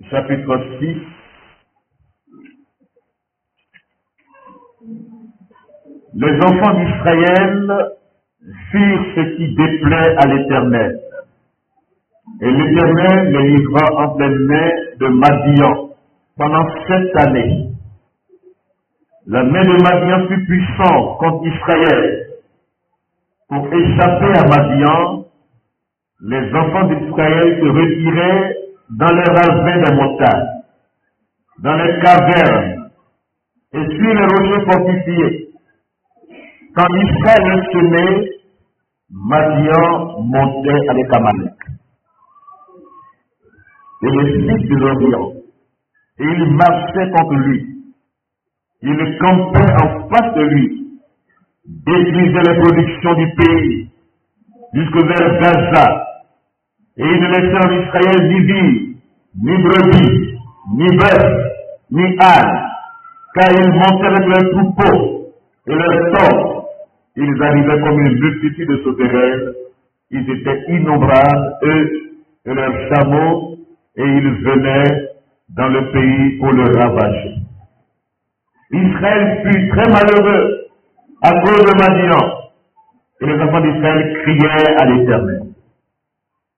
chapitre 6, les enfants d'Israël firent ce qui déplaît à l'Éternel. Et l'Éternel les livra entre les mains de Madian pendant 7 années. La main de Madian fut puissante contre Israël. Pour échapper à Madian, les enfants d'Israël se retiraient dans les ravins des montagnes, dans les cavernes et sur les rochers fortifiés. Quand Israël semait, Madian montait avec Amalek. Et les fils de l'Orient, et ils marchaient contre lui. Ils campaient en face de lui, détruisaient les productions du pays, jusque vers Gaza. Et ils ne laissaient en Israël ni vie, ni brebis, ni bœuf, ni âne, car ils montaient avec leurs troupeaux et leurs tentes. Ils arrivaient comme une multitude de sauterelles. Ils étaient innombrables, eux et leurs chameaux, et ils venaient dans le pays pour le ravager. Israël fut très malheureux à cause de Madian, et les enfants d'Israël criaient à l'Éternel.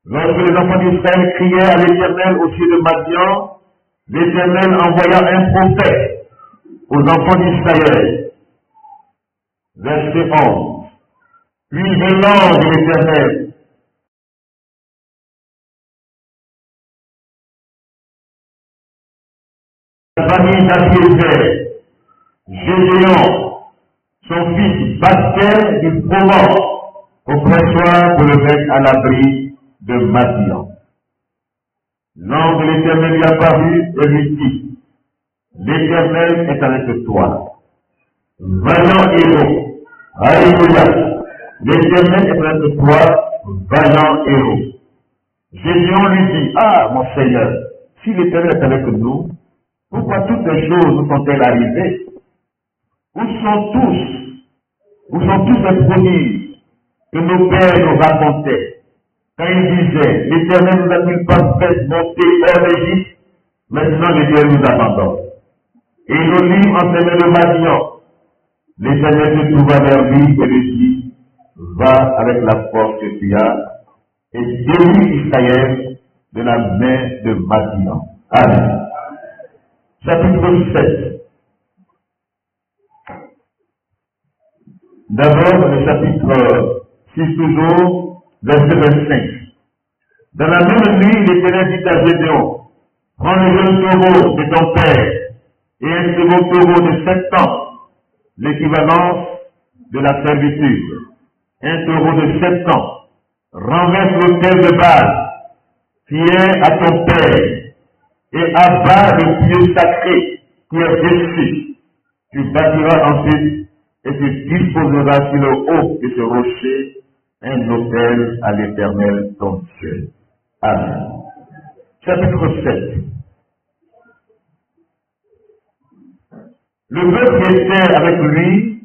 Lorsque les enfants d'Israël criaient à l'Éternel au sujet de Madian, l'Éternel envoya un prophète aux enfants d'Israël. Verset 11. Puis venant de l'Éternel, la famille d'Abiézer, Gédéon, son fils battait du froment au pressoir pour le mettre à l'abri de Madian. L'ange de l'Éternel lui apparut et lui dit, l'Éternel est avec toi, vaillant héros. Alléluia. L'Éternel est avec toi, vaillant héros. Gédéon lui dit, ah mon Seigneur, si l'Éternel est avec nous, pourquoi toutes ces choses nous sont-elles arrivées? Où sont tous ces prodiges que nos pères nous racontaient quand ils disaient, l'Éternel nous a-t-il pas fait monter hors d'Égypte? Maintenant l'Éternel nous abandonne. Et il nous livre en ses mains de Madian. L'Éternel se trouva vers lui et lui dit, va avec la force que tu as et délivre Israël de la main de Madian. Amen. Chapitre 7. D'abord, le chapitre 6 toujours, verset 25. Dans la même nuit, l'Éternel dit à Gédéon, prends le jeune taureau de ton père et un second taureau de 7 ans, l'équivalence de la servitude. Un taureau de 7 ans. Renverse l'autel de Baal, qui est à ton père, et abat le pieu sacré qui est dessus. Tu bâtiras ensuite et tu disposeras sur le haut de ce rocher un autel à l'Éternel ton Dieu. Amen. Chapitre 7. Le peuple qui était avec lui,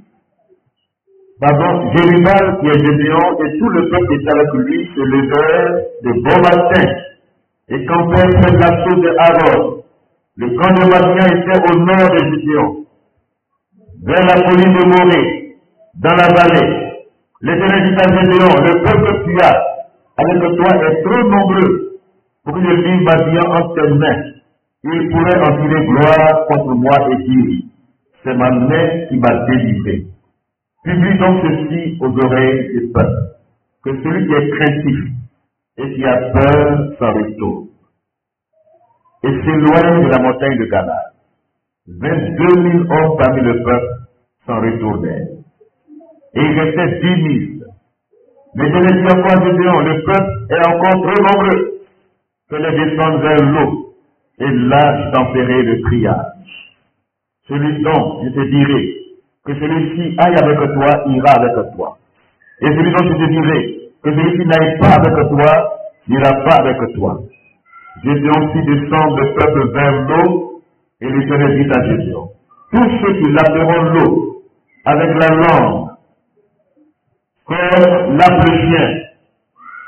Jérubal qui est Gédéon, et tout le peuple qui était avec lui se levèrent de bon matin et campèrent près de la source de Aaron. Le camp de Madian était au nord de Gédéon, vers la colline de Morée, dans la vallée. L'Éternel dit à Gédéon, le peuple que tu as avec toi est trop nombreux pour que je livre Madian entre tes mains. Il pourrait en tirer gloire contre moi et dire, c'est ma main qui m'a délivré. Publie donc ceci aux oreilles du peuple, que celui qui est craintif et qui a peur s'en retourne et s'éloigne de la montagne de Galaad. 22 000 hommes parmi le peuple s'en retournèrent. Et il restait 10 000. Mais je l'ai dit encore à Gédéon, le peuple est encore trop nombreux. Fais-les descendre vers l'eau, et là je t'enverrai le triage. Celui dont je te dirai que celui-ci aille avec toi, ira avec toi. Et celui dont je te dirai que celui-ci n'aille pas avec toi, n'ira pas avec toi. Gédéon fit descendre le peuple vers l'eau, et l'Éternel dit à Gédéon, tous ceux qui laveront l'eau avec la langue, comme lappe le chien,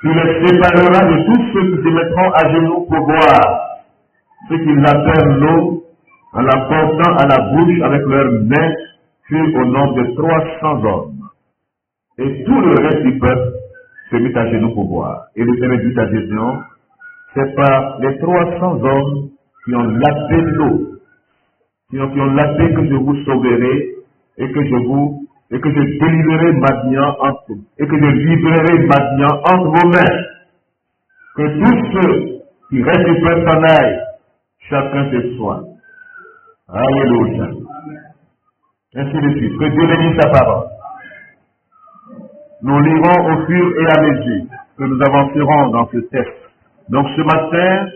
tu les sépareras de tous ceux qui se mettront à genoux pour boire. ceux qui lapèrent l'eau en la portant à la bouche avec leurs mains furent au nombre de 300 hommes. Et tout le reste du peuple se mit à genoux pour boire. Et le Seigneur dit à Gédéon, c'est par les 300 hommes qui ont lapé l'eau, qui ont lapé que je vous sauverai et que je délivrerai Madian et que je libérerai Madian entre vos mains. Que tous ceux qui restent du peuple s'en aillent, chacun chez soi. Alléluia. Ainsi de suite. Que Dieu bénisse sa parole. Nous lirons au fur et à mesure que nous avancerons dans ce texte. Donc ce matin,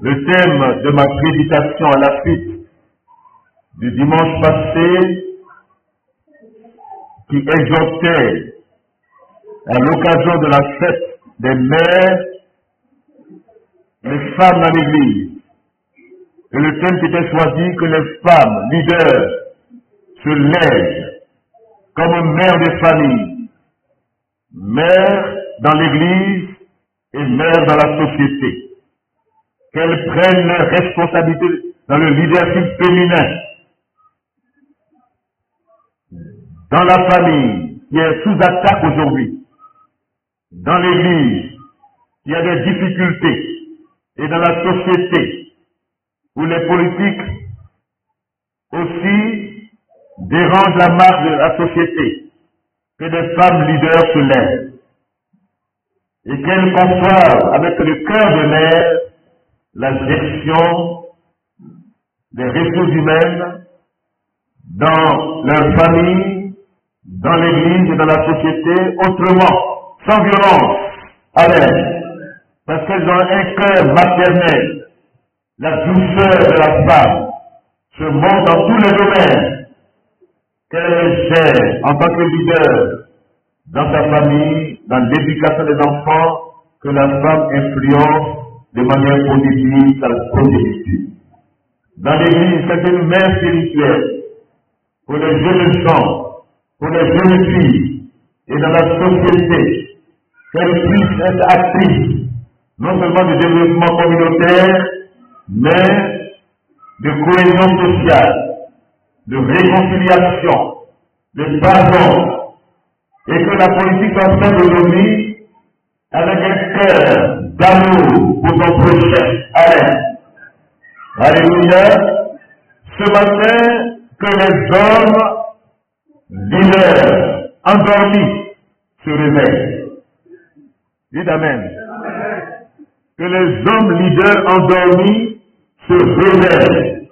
le thème de ma prédication à la suite du dimanche passé, qui exhortait à l'occasion de la fête des mères, les femmes dans l'Église. Et le thème qui était choisi, que les femmes leaders se lèvent comme mères de famille, mères dans l'Église et mères dans la société. Qu'elles prennent leurs responsabilités dans le leadership féminin, dans la famille qui est sous attaque aujourd'hui, dans l'Église qui a des difficultés, et dans la société où les politiques aussi dérangent la marche de la société, que des femmes leaders se lèvent et qu'elles conçoivent avec le cœur de mère la gestion des ressources humaines dans leur famille, dans l'Église et dans la société, autrement, sans violence, à l'aise, parce qu'elles ont un cœur maternel. La douceur de la femme se montre dans tous les domaines qu'elle gère en tant que leader dans sa famille, dans l'éducation des enfants, que la femme influence de manière positive sa progéniture. Dans l'Église, c'est une mère spirituelle pour les jeunes gens, pour les jeunes filles, et dans la société, qu'elle puisse être actrice, non seulement du développement communautaire, mais de cohésion sociale, de réconciliation, de pardon, et que la politique soit faite aujourd'hui avec un cœur d'amour pour son prochain. Amen. Alléluia. Ce matin, que les hommes leaders endormis se réveillent. Dites Amen. Que les hommes leaders endormis se réveillent.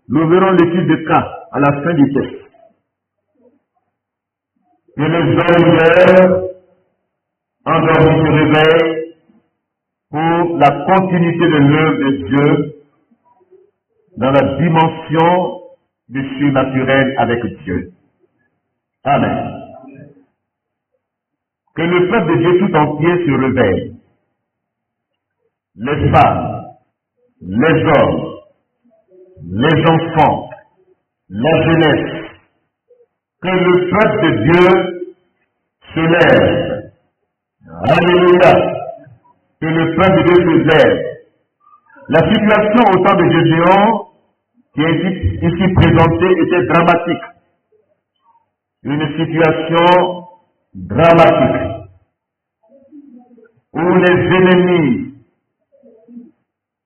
Nous verrons l'étude de cas à la fin du texte. Que les hommes leaders endormis se réveillent pour la continuité de l'œuvre de Dieu dans la dimension du surnaturel avec Dieu. Amen. Que le peuple de Dieu tout entier se réveille. Les femmes, les hommes, les enfants, la jeunesse. Que le peuple de Dieu se lève. Alléluia. Que le peuple de Dieu se lève. La situation au temps de Gédéon, qui est ici présentée, était dramatique. Une situation dramatique, où les ennemis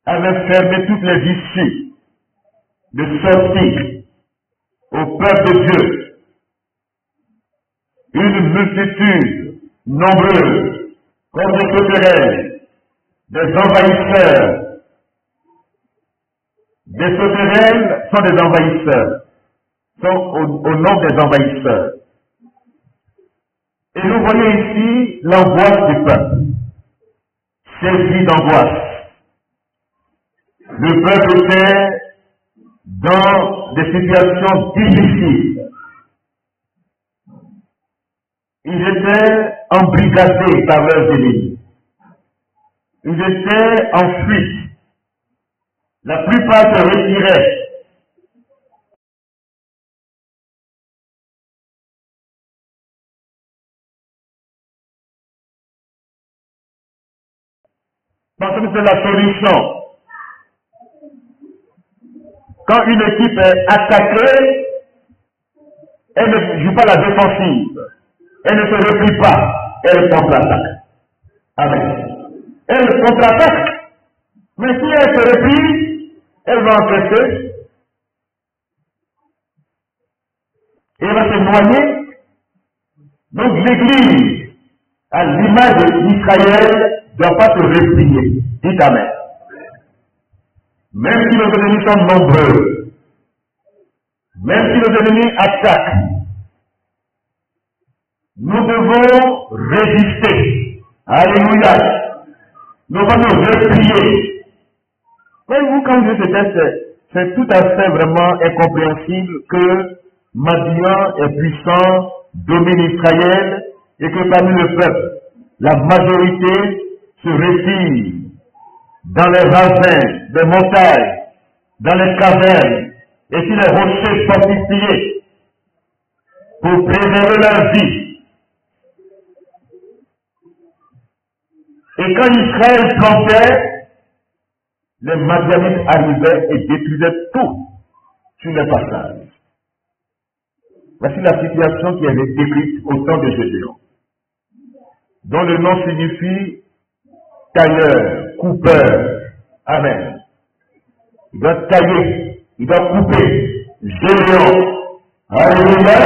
avaient fermé toutes les issues de sortie au peuple de Dieu. Une multitude nombreuse, comme des sauterelles, des envahisseurs. Des sauterelles sont des envahisseurs, sont au nom des envahisseurs. Et nous voyons ici l'angoisse du peuple, saisi d'angoisse. Le peuple était dans des situations difficiles. Ils étaient embrigadés par leurs ennemis. Ils étaient en fuite. La plupart se retiraient. Parce que c'est la solution. Quand une équipe est attaquée, elle ne joue pas la défensive. Elle ne se replie pas. Elle contre-attaque. Amen. Elle contre-attaque. Mais si elle se replie, elle va encaisser. Et elle va se noyer. Donc l'Église, à l'image d'Israël, ne doit pas se replier. Dites Amen. Même si nos ennemis sont nombreux, même si nos ennemis attaquent, nous devons résister. Alléluia. Nous devons nous replier. Voyez-vous, quand je ce texte, c'est tout à fait vraiment incompréhensible que Madian est puissant, domine Israël, et que parmi le peuple, la majorité se retire dans les ravins, des montagnes, dans les cavernes, et sur les rochers fortifiés, pour préserver leur vie. Et quand Israël campait, les Madianites arrivaient et détruisaient tout sur les passages. Voici la situation qui avait décrite au temps de Gédéon, dont le nom signifie tailleur, coupeur. Amen. Il doit tailler, il doit couper. Gédéon. Alléluia.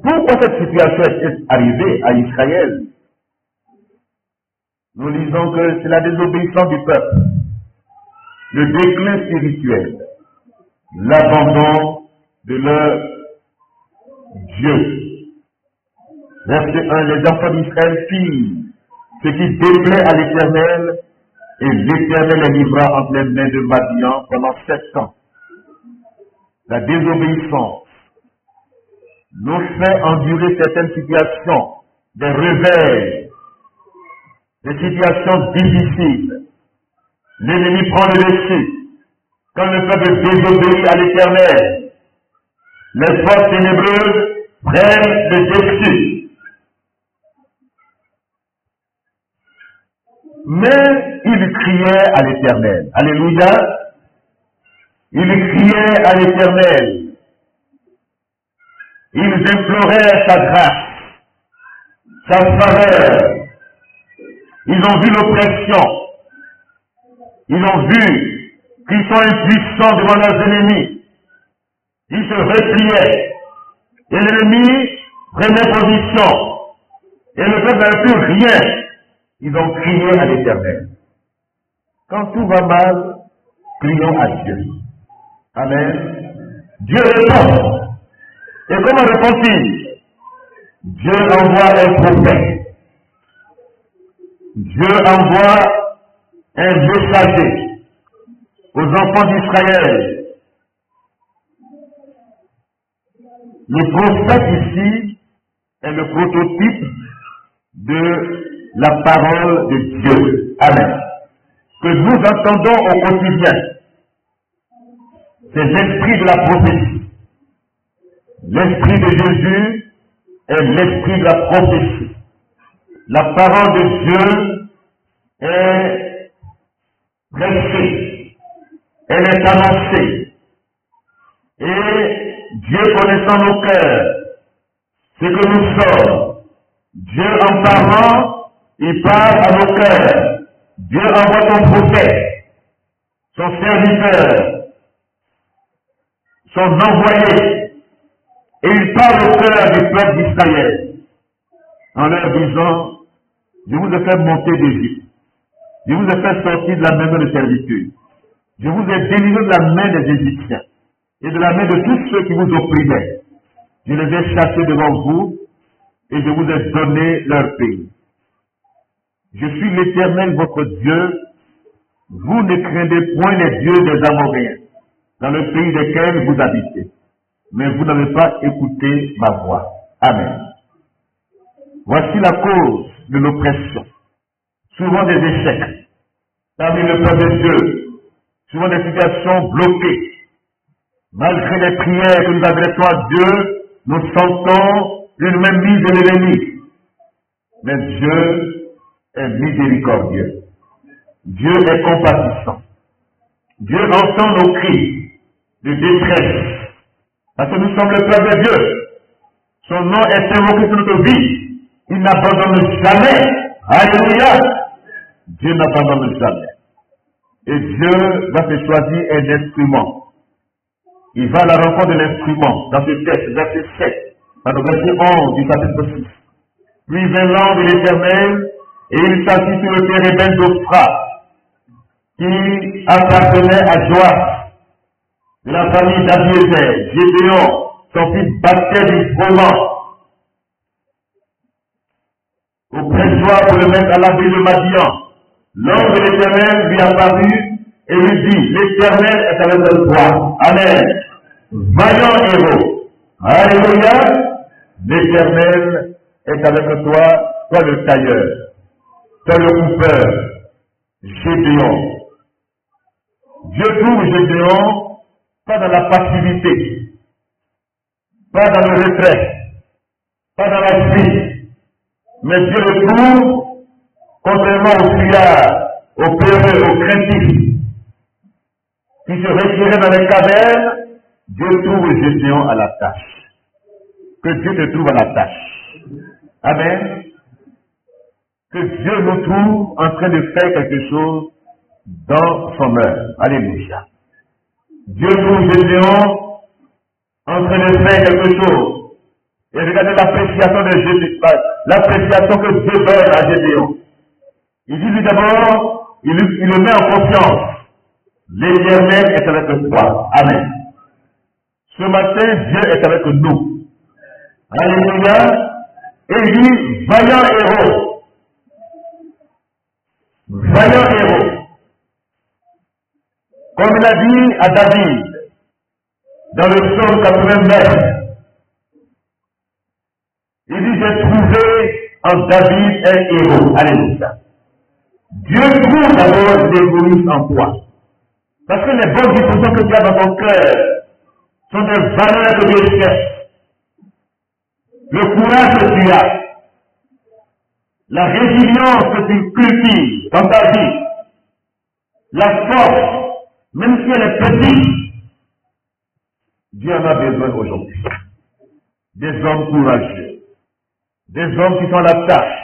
Pourquoi cette situation est arrivée à Israël? Nous lisons que c'est la désobéissance du peuple, le déclin spirituel, l'abandon de leur Dieu. Verset 1, les enfants d'Israël firent ce qui déplaît à l'Éternel, et l'Éternel les livra entre les mains de Madian pendant 7 ans. La désobéissance nous fait endurer certaines situations, des réveils, des situations difficiles. L'ennemi prend le dessus. Quand le peuple désobéit à l'Éternel, les forces ténébreuses prennent le dessus. Mais il criait à l'Éternel. Alléluia. Il criait à l'Éternel. Ils imploraient sa grâce, sa faveur. Ils ont vu l'oppression. Ils ont vu qu'ils sont impuissants devant leurs ennemis. Ils se repliaient. Et l'ennemi prenait position. Et le peuple n'avait plus rien. Ils ont crié à l'Éternel. Quand tout va mal, crions à Dieu. Amen. Dieu répond. Et comment répond-il? Dieu envoie un prophète. Dieu envoie un messager aux enfants d'Israël. Le prophète ici est le prototype de la parole de Dieu. Amen. Que nous entendons au quotidien. C'est l'esprit de la prophétie. L'esprit de Jésus est l'esprit de la prophétie. La parole de Dieu est prêchée. Elle est annoncée. Et Dieu connaissant nos cœurs, ce que nous sommes, Dieu en parlant, il parle à nos cœurs. Dieu envoie son prophète, son serviteur, son envoyé, et il parle au cœur du peuple d'Israël, en leur disant, je vous ai fait monter d'Égypte, je vous ai fait sortir de la maison de servitude, je vous ai délivré de la main des Égyptiens, et de la main de tous ceux qui vous opprimaient. Je les ai chassés devant vous, et je vous ai donné leur pays. Je suis l'Éternel, votre Dieu. Vous ne craindez point les dieux des Amoréens, dans le pays desquels vous habitez. Mais vous n'avez pas écouté ma voix. Amen. Voici la cause de l'oppression. Souvent des échecs. Parmi le peuple de Dieu. Souvent des situations bloquées. Malgré les prières que nous adressons à Dieu, nous sentons une même mise de l'ennemi. Mais Dieu est miséricordieux. Dieu est compatissant. Dieu entend nos cris de détresse. Parce que nous sommes le peuple de Dieu. Son nom est invoqué sur notre vie. Il n'abandonne jamais. Alléluia. Dieu n'abandonne jamais. Et Dieu va se choisir un instrument. Il va à la rencontre de l'instrument dans ce texte, verset 7, dans le verset 11 du chapitre 6. Puis vint l'ange de l'Éternel, et il s'assit sur le térébinthe d'Ophra, qui appartenait à Joas, de la famille d'Abiézer. Gédéon, son fils, battait du froment auprès de Joas pour le mettre à l'abri de Madian. L'ange de l'Éternel lui apparut et lui dit, l'Éternel est avec toi. Amen. Vaillant héros. Alléluia. L'Éternel est avec toi, toi le tailleur, toi le coupeur. Gédéon. Dieu trouve Gédéon pas dans la passivité, pas dans le retrait, pas dans la fuite, mais Dieu le trouve contrairement aux fuyards, aux peureux, aux craintifs, qui se retiraient dans les cavernes. Dieu trouve Gédéon à la tâche. Que Dieu te trouve à la tâche. Amen. Que Dieu nous trouve en train de faire quelque chose dans son œuvre. Alléluia. Dieu trouve Gédéon en train de faire quelque chose. Et regardez l'appréciation de Gédéon, l'appréciation que Dieu donne à Gédéon. Il dit lui d'abord, il le met en confiance. L'Éternel est avec toi. Amen. Ce matin, Dieu est avec nous. Alléluia. Et il dit, vaillant héros. Vaillant héros. Comme il a dit à David, dans le psaume 89, il dit, j'ai trouvé en David un héros. Alléluia. Dieu trouve d'abord l'égoïsme en toi. Parce que les bonnes dispositions que tu as dans ton cœur sont des valeurs que Dieu cherche. Le courage que tu as, la résilience que tu cultives dans ta vie, la force, même si elle est petite, Dieu en a besoin aujourd'hui. Des hommes courageux, des hommes qui sont à la tâche,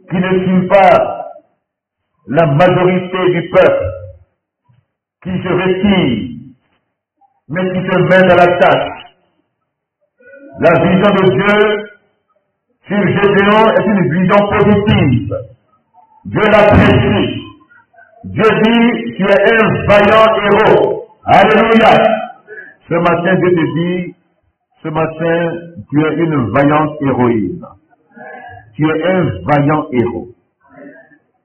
qui ne suivent pas la majorité du peuple, qui se retire, mais qui se mettent à la tâche. La vision de Dieu sur Gédéon est une vision positive. Dieu l'apprécie. Dieu dit, tu es un vaillant héros. Alléluia. Ce matin, Dieu te dit, ce matin, tu es une vaillante héroïne. Tu es un vaillant héros.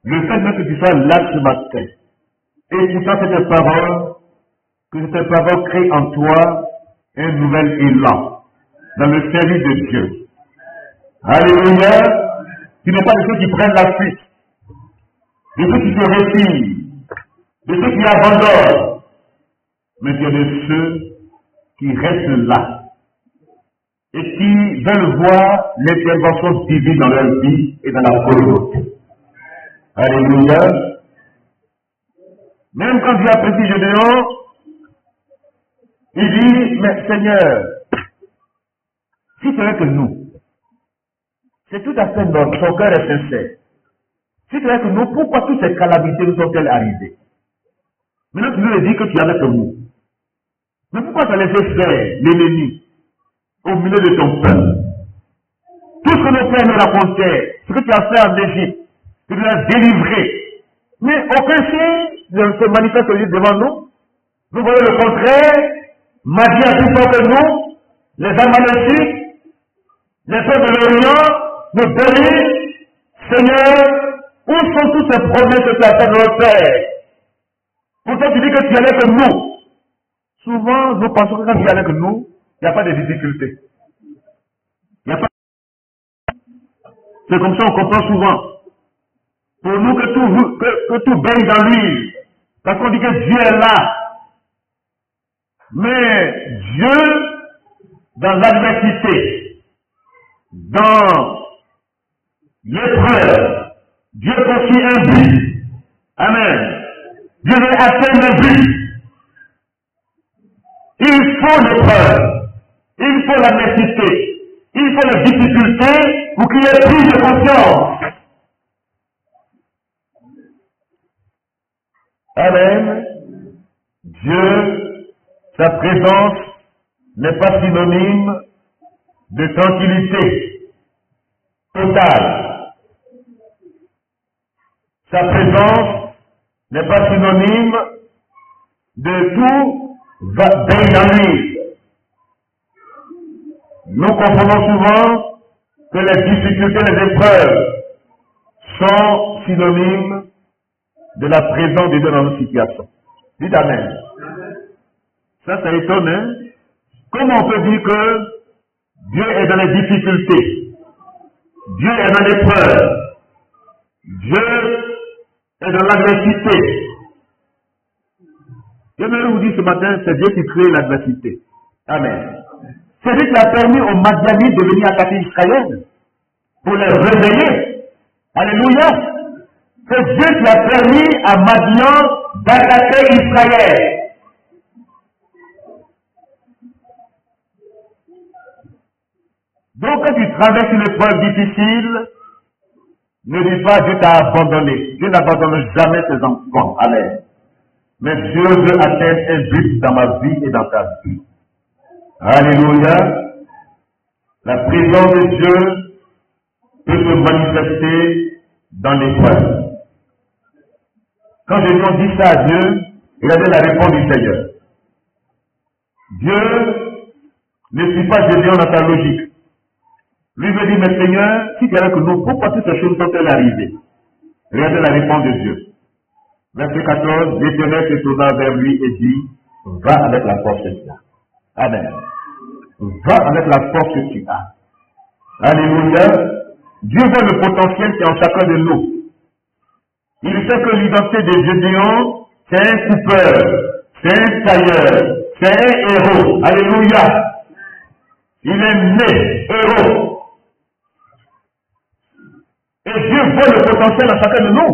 Le fait même que tu sois là ce matin, écoutant cette parole, que cette parole crée en toi un nouvel élan dans le service de Dieu. Alléluia. Tu n'es pas de ceux qui prennent la fuite, de ceux qui se retirent, de ceux qui abandonnent, mais tu es de ceux qui restent là et qui veulent voir l'intervention divine dans leur vie et dans la communauté. Alléluia. Même quand Dieu apprécie Gédéon, il dit, mais Seigneur, si tu es que nous, c'est tout à fait normal, son cœur est sincère. Si tu es que nous, pourquoi toutes ces calamités nous sont-elles arrivées? Maintenant tu nous dis que tu es avec nous. Mais pourquoi tu as laissé faire l'ennemi au milieu de ton peuple? Tout ce que nos pères nous racontaient, ce que tu as fait en Égypte, tu nous as délivré. Mais aucun signe ne se manifeste devant nous. Nous voyons le contraire. Magie a plus fort que nous. Les Amalécites, les peuples de l'Orient, nous bénissent. Seigneur, où sont toutes ces promesses que tu as faites de notre Père? Pourtant tu dis que tu es avec nous. Souvent, nous pensons que quand tu es avec nous, il n'y a pas de difficultés. Il n'y a pas. C'est comme ça qu'on comprend souvent. Pour nous que tout baigne dans l'huile. Parce qu'on dit que Dieu est là. Mais Dieu, dans l'adversité, dans l'épreuve, Dieu poursuit un but. Amen. Dieu veut atteindre un but. Il faut l'épreuve. Il faut l'adversité. Il faut les difficultés pour qu'il y ait plus de confiance. Amen. Dieu, sa présence n'est pas synonyme de tranquillité totale. Sa présence n'est pas synonyme de tout va bien dans lui. Nous confondons souvent que les difficultés, les épreuves sont synonymes de la présence de Dieu dans nos situations. Dites Amen. Ça étonne, hein? Comment on peut dire que Dieu est dans les difficultés? Dieu est dans l'épreuve. Dieu est dans l'adversité. J'aimerais vous dire ce matin, c'est Dieu qui crée l'adversité. Amen. C'est lui qui a permis aux Madianites de venir attaquer Israël pour les réveiller. Alléluia. C'est Dieu qui a permis à Madian d'attaquer Israël. Donc quand tu traverses une épreuve difficile, ne dis pas Dieu t'a abandonné. Dieu n'abandonne jamais ses enfants. Amen. Mais Dieu veut atteindre un but dans ma vie et dans ta vie. Alléluia. La présence de Dieu peut se manifester dans l'épreuve. Quand Jésus dit ça à Dieu, regardez la réponse du Seigneur. Dieu ne suit pas Jésus dans sa logique. Lui veut dire, mais Seigneur, si tu es avec nous, pourquoi toutes ces choses sont-elles arrivées? Regardez la réponse de Dieu. Verset 14, l'Éternel se tourna vers lui et dit, va avec la force que tu as. Amen. Va avec la force que tu as. Alléluia. Dieu voit le potentiel qui est en chacun de nous. Il sait que l'identité de Gédéon, c'est un coupeur, c'est un tailleur, c'est un héros. Alléluia. Il est né héros. Et Dieu voit le potentiel en chacun de nous.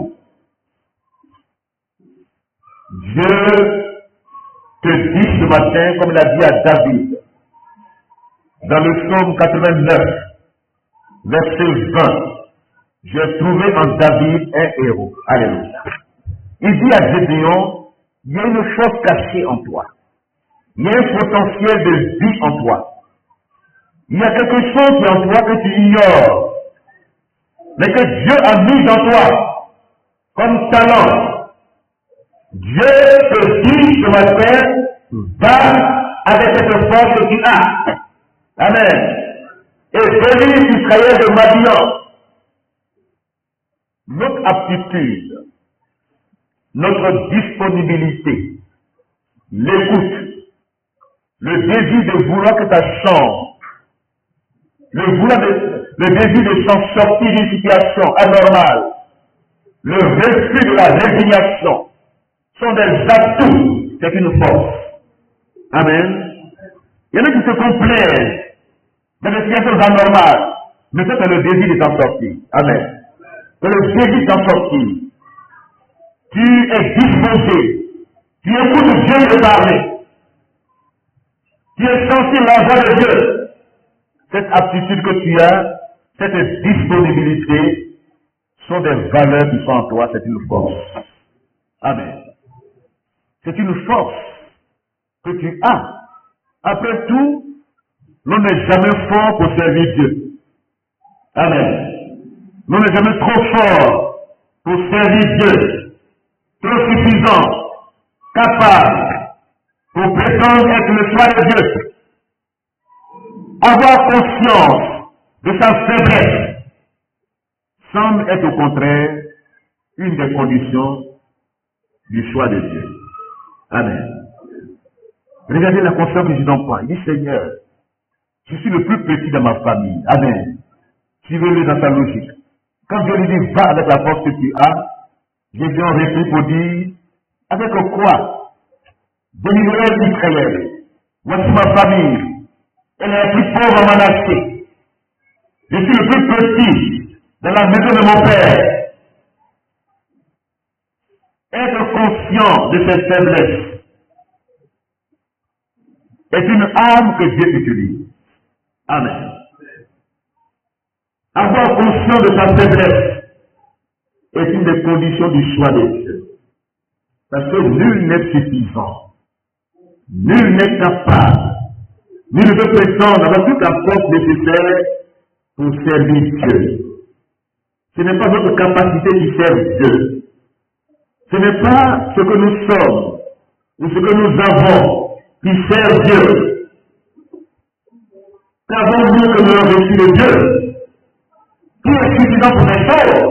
Dieu te dit ce matin, comme il a dit à David, dans le psaume 89, verset 20, j'ai trouvé en David un héros. Alléluia. Il dit à Gédéon, il y a une chose cachée en toi. Il y a un potentiel de vie en toi. Il y a quelque chose qui est en toi que tu ignores. Mais que Dieu a mis dans toi comme talent. Dieu te dit ce matin, va avec cette force que tu as. Amen. Et bénis Israël de Madian. Notre aptitude, notre disponibilité, l'écoute, le désir de vouloir que ça change, le désir de s'en sortir d'une situation anormale, le refus de la résignation sont des atouts, c'est une force. Amen. Il y en a qui se complaisent dans des situations anormales, mais ça c'est le désir de s'en sortir. Amen. C'est le désir d'en sortir. Tu es disposé, tu écoutes Dieu te parler, tu es sensible à la voix de Dieu. Cette aptitude que tu as, cette disponibilité, sont des valeurs qui sont en toi, c'est une force. Amen. C'est une force que tu as. Après tout, l'on n'est jamais fort pour servir Dieu. Amen. L'on n'est jamais trop fort pour servir Dieu. Trop suffisant, capable, pour prétendre être le choix de Dieu. Avoir conscience de sa faiblesse semble être au contraire une des conditions du choix de Dieu. Amen. Regardez la conscience que je n'en pas. Il dit, Seigneur, je suis le plus petit dans ma famille. Amen. Suivez-le dans sa logique. Quand Dieu lui dit, va avec la force que tu as, Jésus en réplique pour dire, avec quoi? Délivrer Israël. Voici ma famille. Elle est la plus pauvre en Manassé. Je suis le plus petit dans la maison de mon père. être conscient de ses faiblesses est une arme que Dieu utilise. Amen. Avoir conscience de sa faiblesse est une des conditions du choix de Dieu. Parce que nul n'est suffisant. Nul n'est capable. Nul ne peut prétendre avoir toute la force nécessaire pour servir Dieu. Ce n'est pas notre capacité qui sert Dieu. Ce n'est pas ce que nous sommes ou ce que nous avons qui sert Dieu. Qu'avons-nous que nous avons reçu de Dieu? Qui est suffisant pour les choses?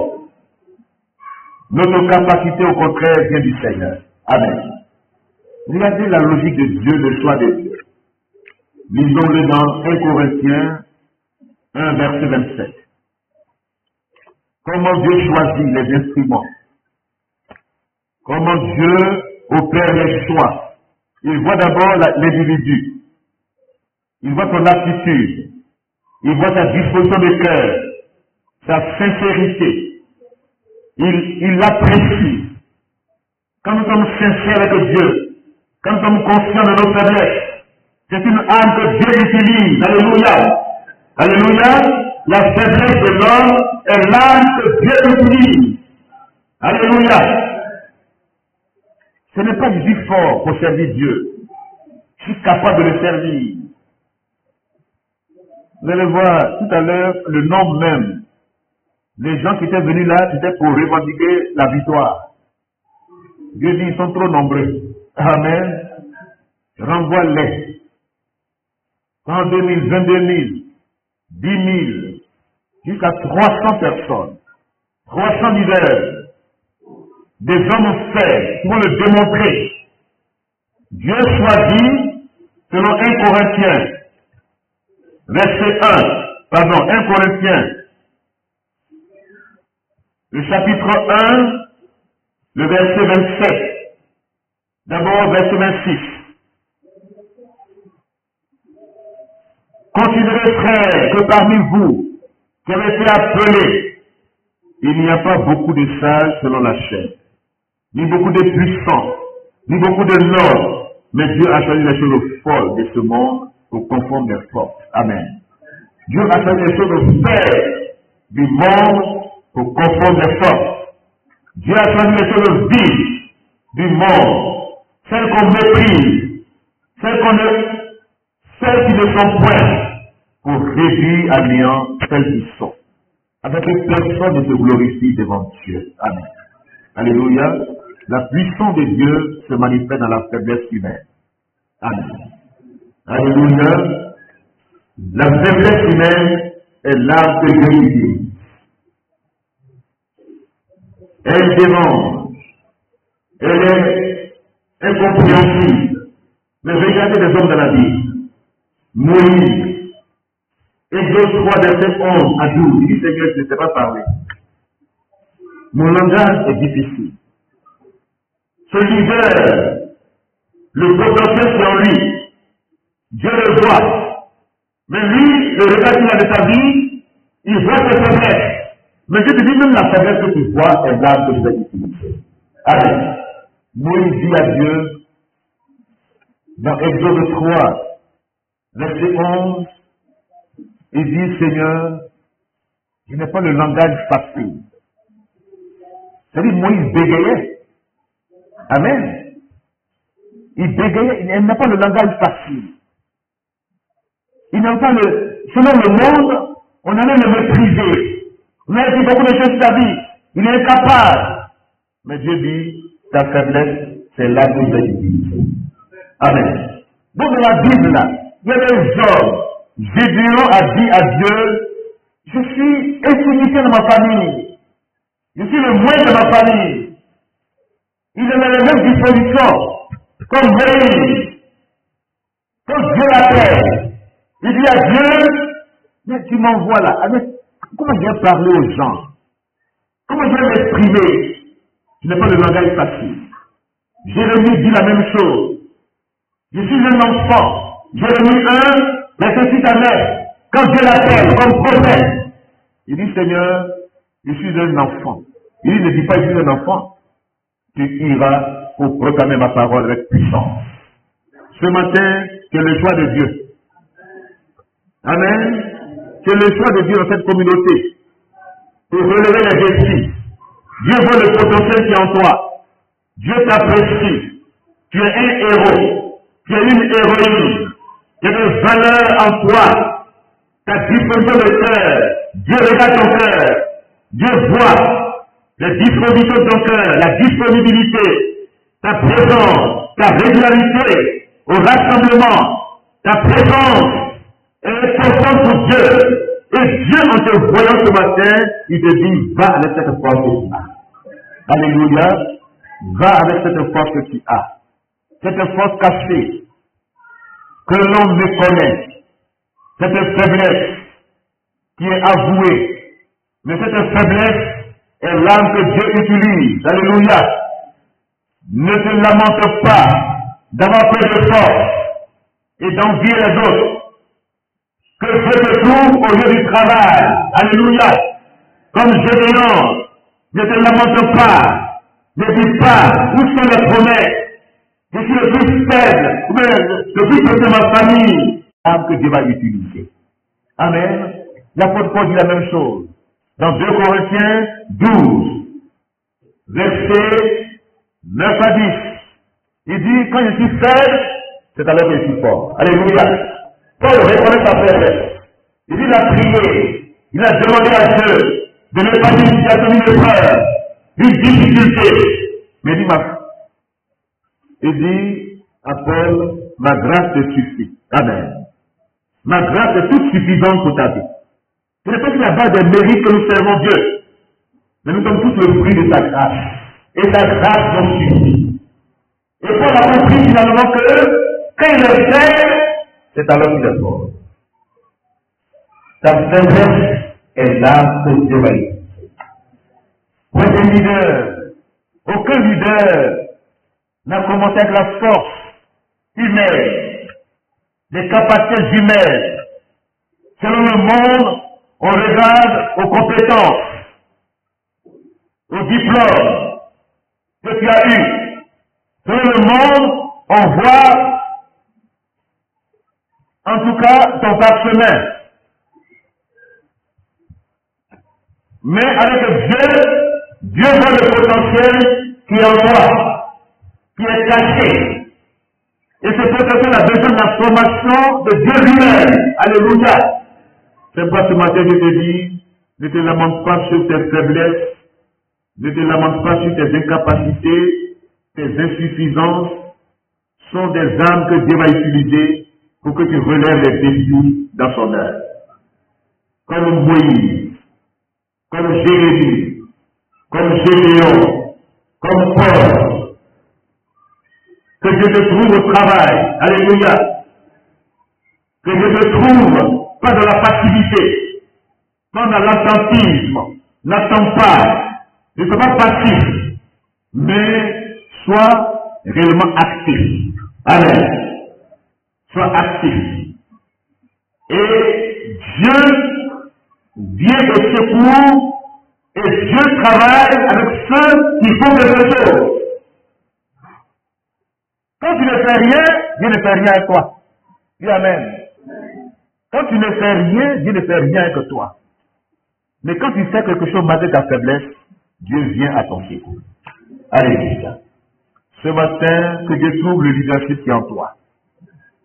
Notre capacité, au contraire, vient du Seigneur. Amen. Regardez la logique de Dieu, le choix de Dieu. Lisons-le dans 1 Corinthiens 1, verset 27. Comment Dieu choisit les instruments. Comment Dieu opère les choix. Il voit d'abord l'individu. Il voit son attitude. Il voit sa disposition de cœur. Sa sincérité. Il l'apprécie. Quand nous sommes sincères avec Dieu, quand nous sommes conscients de nos faiblesses, c'est une âme que Dieu utilise. Alléluia. Alléluia. La faiblesse de l'homme est l'âme que Dieu utilise. Alléluia. Ce n'est pas du suis fort pour servir Dieu. Je suis capable de le servir. Vous allez voir tout à l'heure le nombre même. Les gens qui étaient venus là, c'était pour revendiquer la victoire. Dieu dit, ils sont trop nombreux. Amen. Renvoie-les. 102 000, 22 000, 10 000, jusqu'à 300 personnes. 300 leaders. Des hommes faits qui vont le démontrer. Dieu choisit, selon 1 Corinthiens, verset 1 Corinthiens, le chapitre 1, le verset 27. D'abord, verset 26. Considérez, frères, que parmi vous, qui avez été appelés, il n'y a pas beaucoup de sages selon la chair, ni beaucoup de puissants, ni beaucoup de nobles, mais Dieu a choisi les choses folles de ce monde pour confondre les forces. Amen. Dieu a choisi les choses faibles du monde pour confondre les forces. Dieu a choisi les choses vives du monde, celles qu'on méprise, celles qui ne sont point, pour réduire à néant celles qui sont. Avec que personne ne se glorifie devant Dieu. Amen. Alléluia. La puissance de Dieu se manifeste dans la faiblesse humaine. Amen. Alléluia. La faiblesse humaine est l'arme que Dieu utilise. Elle dérange. Elle est incompréhensible. Mais regardez les hommes de la Bible. Moïse. Exode 3, verset 11 à 12. Il dit, Seigneur, je ne sais pas parler. Mon langage est difficile. Ce leader, le potentiel c'est en lui. Dieu le voit. Mais lui, le regard qu'il a de sa vie, il voit ses faiblesses. Mais Dieu te dit, même la faiblesse que tu vois est l'arme que je vais utiliser. Allez. Moïse dit à Dieu, dans Exode 3, verset 11, il dit, Seigneur, je n'ai pas le langage facile. C'est-à-dire, Moïse bégayait. Amen. Il bégayait, il n'a pas le langage facile. Il n'a pas le... Selon le monde, on allait le mépriser. On allait dire beaucoup de choses sur sa vie. Il est incapable. Mais Dieu dit, ta faiblesse, c'est là que je vais utiliser. Amen. Donc dans la Bible, là, il y a des hommes. Gédéon a dit à Dieu, je suis insignifiant dans ma famille. Je suis le moins de ma famille. Il est dans les mêmes dispositions, comme Moïse, comme Dieu l'appelle. Il dit à Dieu, mais tu m'envoies là. Comment je vais parler aux gens? Comment je vais m'exprimer? Je n'ai pas le langage facile. Jérémie dit la même chose. Je suis un enfant. Jérémie 1, verset 6 à 9. Quand Dieu l'appelle comme prophète, il dit, Seigneur, je suis un enfant. Il dit, ne dis pas, je suis un enfant. tu iras pour proclamer ma parole avec puissance. Ce matin, c'est le choix de Dieu. Amen. C'est le choix de Dieu dans cette communauté. Pour relever les défis. Dieu voit le potentiel qui est en toi. Dieu t'apprécie. Tu es un héros. Tu es une héroïne. Il y a des valeurs en toi. Ta disposition de cœur. Dieu regarde ton cœur. Dieu voit les dispositions de ton cœur, la disponibilité, ta présence, ta régularité au rassemblement, ta présence est importante pour Dieu. Et Dieu, en te voyant ce matin, il te dit, va avec cette force que tu as. Alléluia. Va avec cette force que tu as. Cette force cachée, que l'on méconnaît. Cette faiblesse qui est avouée. Mais cette faiblesse est l'âme que Dieu utilise. Alléluia. Ne te lamente pas d'avoir peu de force et d'envier les autres. Que Dieu te trouve au lieu du travail. Alléluia. Comme Gédéon, ne te lamente pas. Ne dis pas où sont les promesses. Je suis le plus faible, le plus faible de ma famille. L'âme que Dieu va utiliser. Amen. L'apôtre Paul dit la même chose. Dans 2 Corinthiens 12, versets 9 à 10. Il dit, quand je suis faible, c'est alors que je suis fort. Alléluia. Paul reconnaît sa faiblesse. Il dit, il a prié. Il a demandé à Dieu de ne pas dire qu'il a commis une épreuve, une difficulté. Mais il dit à Paul, ma grâce te suffit. Amen. Ma grâce est toute suffisante pour ta vie. Ce n'est pas sur la base des mérites que nous servons Dieu. Mais nous sommes tous le fruit de sa grâce. Et sa grâce nous suffit. Et Paul a compris finalement que quand il est faible, c'est alors qu'il est fort. Ta faiblesse est là que Dieu va utiliser. Pour des leaders, aucun leader n'a commencé avec la force humaine, les capacités humaines. Selon le monde, on regarde aux compétences, aux diplômes que tu as eu. Selon le monde, on voit en tout cas ton parchemin. Mais avec Dieu, Dieu voit le potentiel qui est en toi, qui est caché. Et ce potentiel a besoin de la formation de Dieu lui-même. Alléluia. C'est pourquoi ce matin je te dis, ne te lamente pas sur tes faiblesses, ne te lamente pas sur tes incapacités, tes insuffisances, sont des armes que Dieu va utiliser pour que tu relèves les défis dans son œuvre. Comme Moïse, comme Jérémie, comme Gédéon, comme Paul. Que Dieu te trouve au travail. Alléluia. Que Dieu te trouve pas dans la passivité, pas dans l'attentisme. N'attends pas. Ne sois pas passif, mais sois réellement actif. Amen. Sois actif. Et Dieu vient au secours et Dieu travaille avec ceux qui font quelque chose. Quand tu ne fais rien, Dieu ne fait rien avec toi. Dis Amen. Quand tu ne fais rien, Dieu ne fait rien avec toi. Mais quand tu fais quelque chose malgré ta faiblesse, Dieu vient à ton secours. Alléluia. Ce matin, que Dieu trouve le leadership qui est en toi,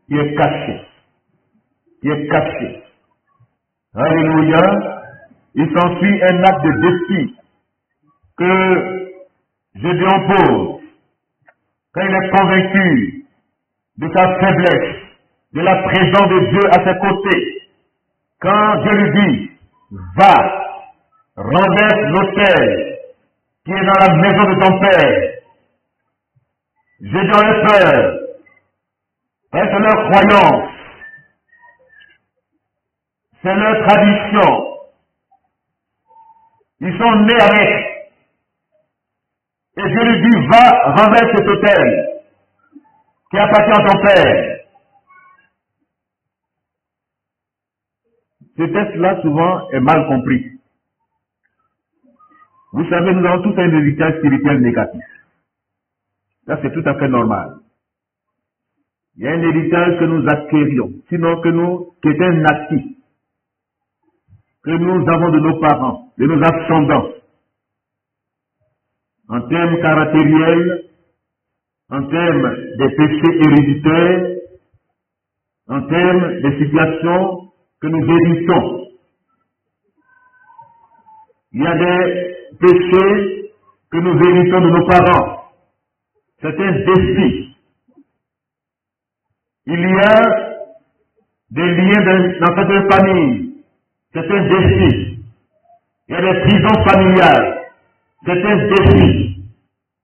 qui est caché. Qui est caché. Alléluia. Il s'ensuit un acte de défi que je lui impose. Quand il est convaincu de sa faiblesse, de la présence de Dieu à ses côtés, quand Dieu lui dit, va, renverse l'autel qui est dans la maison de ton père, j'ai donné peur, c'est leur croyance, c'est leur tradition, ils sont nés avec. Et Dieu lui dit, va, renverse cet autel qui appartient à ton père. Ce texte-là, souvent, est mal compris. Vous savez, nous avons tous un héritage spirituel négatif. Ça, c'est tout à fait normal. Il y a un héritage que nous acquérions, sinon qui est un acquis, que nous avons de nos parents, de nos ascendants, en termes caractériels, en termes des péchés héréditaires, en termes des situations que nous héritons. Il y a des péchés que nous héritons de nos parents. C'est un défi. Il y a des liens dans cette famille. C'est un défi. Il y a des prisons familiales. C'est un défi.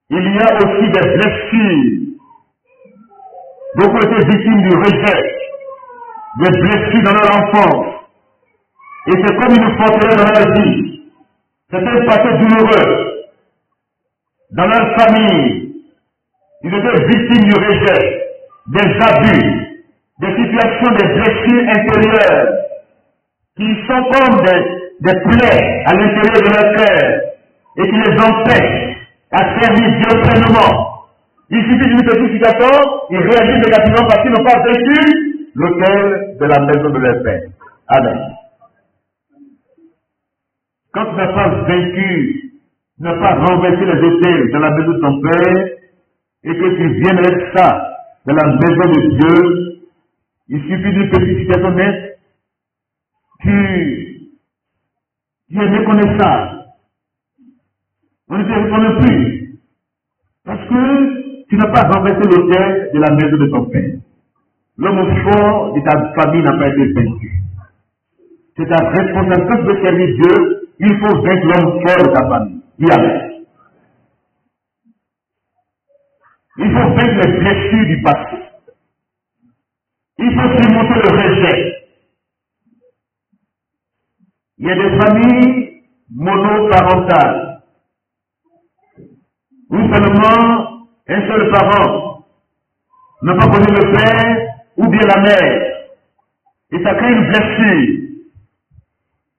Il y a aussi des blessures. Beaucoup étaient victimes du rejet, des blessures dans leur enfance. Et c'est comme une forteresse dans leur vie. C'est un passé douloureux. Dans leur famille, ils étaient victimes du rejet, des abus, des situations, des blessures intérieures qui sont comme des plaies à l'intérieur de leur cœur et qui les empêchent à servir Dieu pleinement. Il suffit d'une petite situation, ils réagissent négativement parce qu'ils n'ont pas vécu l'autel de la maison de leur Père. Amen. Quand tu n'as pas vaincu, tu n'as pas renversé les autels de la maison de ton Père, et que tu viennes avec ça dans la maison de Dieu, il suffit d'une petite situation nette, tu es méconnaissable. On ne te reconnaît plus. Parce que tu n'as pas renversé l'autel de la maison de ton Père. L'homme fort de ta famille n'a pas été vaincu. C'est ta responsabilité. Quand tu veux servir Dieu, il faut vaincre l'homme fort de ta famille. Dis amen. Il faut vaincre les blessures du passé. Il faut surmonter le rejet. Il y a des familles monoparentales où seulement un seul parent n'a pas connu le père ou bien la mère. Et ça crée une blessure.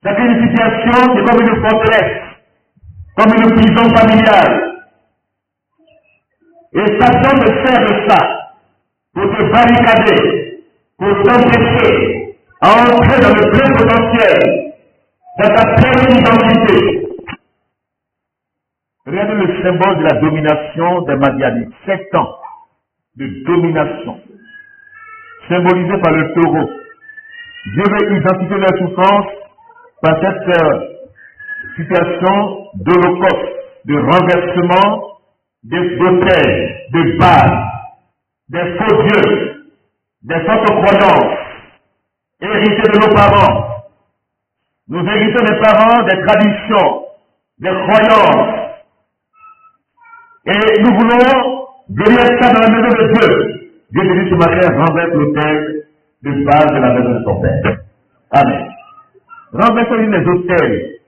Ça crée une situation qui est comme une forteresse, comme une prison familiale. Et Satan te sert de ça pour te barricader, pour t'empêcher à entrer dans le plein potentiel, dans ta pleine identité. Regardez le symbole de la domination des Madianites. 7 ans de domination, symbolisé par le taureau. Dieu veut identifier leur souffrance par cette situation d'holocauste, de renversement d'autels, de Baal, des faux dieux, des fausses croyances, héritées de nos parents. Nous héritons des parents des traditions, des croyances. Et nous voulons venir ça dans la maison de Dieu. Dieu te dit ce matin, renverse l'autel de Baal de la maison de ton Père. Amen. Renversons les autels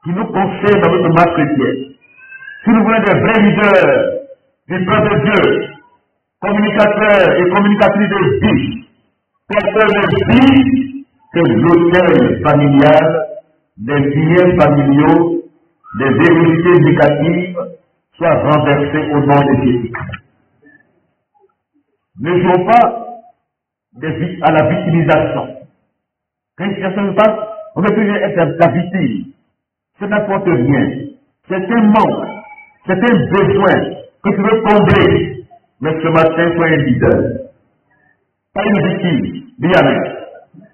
qui nous conseillent dans notre marche chrétienne. Si nous voulons des vrais leaders du peuple de Dieu, communicateurs et communicatrices de vie, porteurs de vie, que l'autel familial, des liens familiaux, des vérités négatives soient renversés au nom de Jésus. Ne jouons pas à la victimisation. Quand une situation se passe, on ne peut plus être la victime. Ça n'apporte rien. C'est un manque. C'est un besoin que tu veux combler. Mais ce matin, sois un leader. Pas une victime. Dis amen.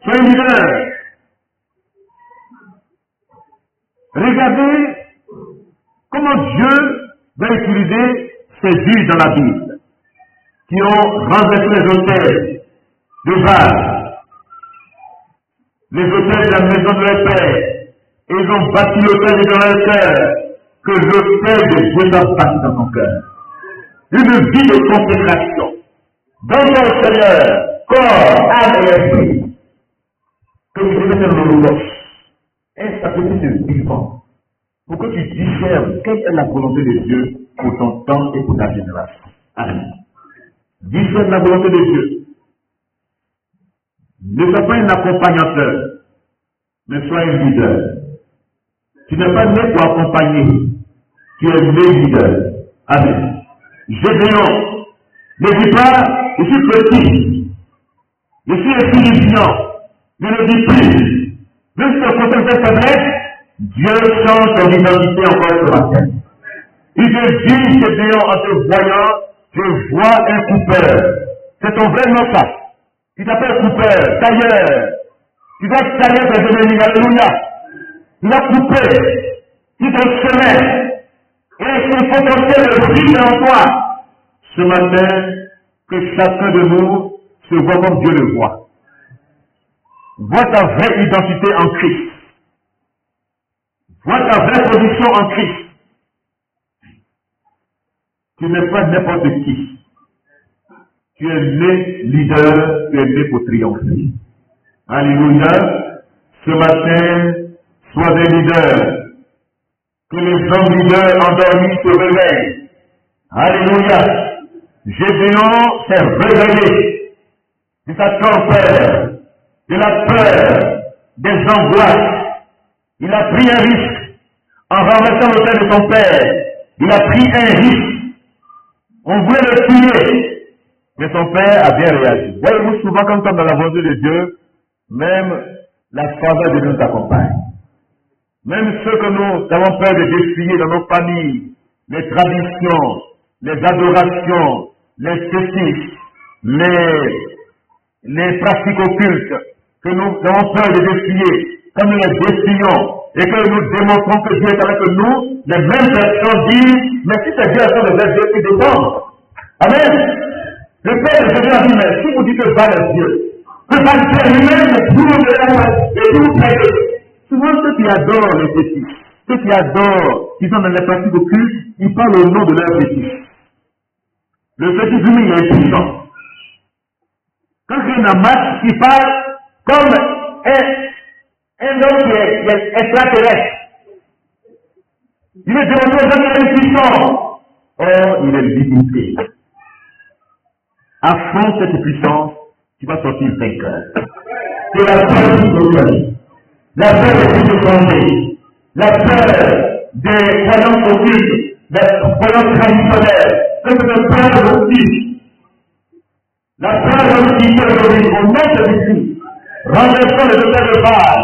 Sois un leader. Regardez comment Dieu va utiliser ces juges dans la Bible qui ont renversé les autels de Baal, les autels de la maison de leur père. Et ils ont bâti l'autel dans leur cœur, que l'autel de Dieu soit bâti dans ton cœur. Une vie de consécration. Donne-moi au Seigneur, corps, âme et esprit. Que tu deviennes un holocauste, un sacrifice de vivant, pour que tu discernes quelle est la volonté de Dieu pour ton temps et pour ta génération. Amen. Discerne la volonté de Dieu. Ne sois pas un accompagnateur, mais sois un leader. Tu n'es pas né pour accompagner, tu es né leader. Amen. Gédéon ne dit pas, je suis petit, je suis insignifiant, ne le dit plus. Même si on contemple cette faiblesse, Dieu change son identité encore ce matin. Il te dit, Gédéon, en te voyant, je vois un coupeur. C'est ton vrai nom, ça. Tu t'appelles coupeur, tailleur. Tu dois tailler tes ennemis, alléluia. Tu dois couper tout ton chemin. Et son potentiel brille en toi. Ce matin, que chacun de nous se voit comme Dieu le voit. Vois ta vraie identité en Christ. Vois ta vraie position en Christ. Tu n'es pas n'importe qui. Tu es né leader, tu es né pour triompher. Alléluia. Ce matin, sois un leader. Que les hommes leaders endormis se réveillent. Alléluia. Gédéon s'est réveillé de sa torpeur, de la peur, des angoisses. Il a pris un risque en renversant l'autel de son père. Il a pris un risque. On voulait le tuer. Mais son père a bien réagi. Voyez-vous, souvent, quand nous sommes dans la volonté de Dieu, même la faveur de Dieu nous accompagne. Même ceux que nous avons peur de défier dans nos familles, les traditions, les adorations, les fétiches, les pratiques occultes, que nous avons peur de défier, quand nous les défions et que nous démontrons que Dieu est avec nous, les mêmes personnes disent, mais si c'est Dieu à de Dieu qui dépend. Amen. Le Père de Jésus a dit, mais si vous dites que va le Dieu, que va Dieu lui-même tout de la et tout le souvent ceux qui adorent les fétiches, ceux qui adorent, qui sont dans les pratiques occultes, ils parlent au nom de leur fétiche. Le fétiche, lui, il est puissant. Quand il y a un match, il parle comme un homme qui est extraterrestre. Il veut démontrer aux gens qu'il est puissant. Or, il est limité. Affronte cette puissance, tu vas sortir vainqueur. C'est la peur qui nous. La peur des étrangers, la peur des croyances occultes, des croyances traditionnelles, c'est une peur aussi. La peur aussi qui aujourd'hui, au nom de Jésus, renversons les autels de Baal,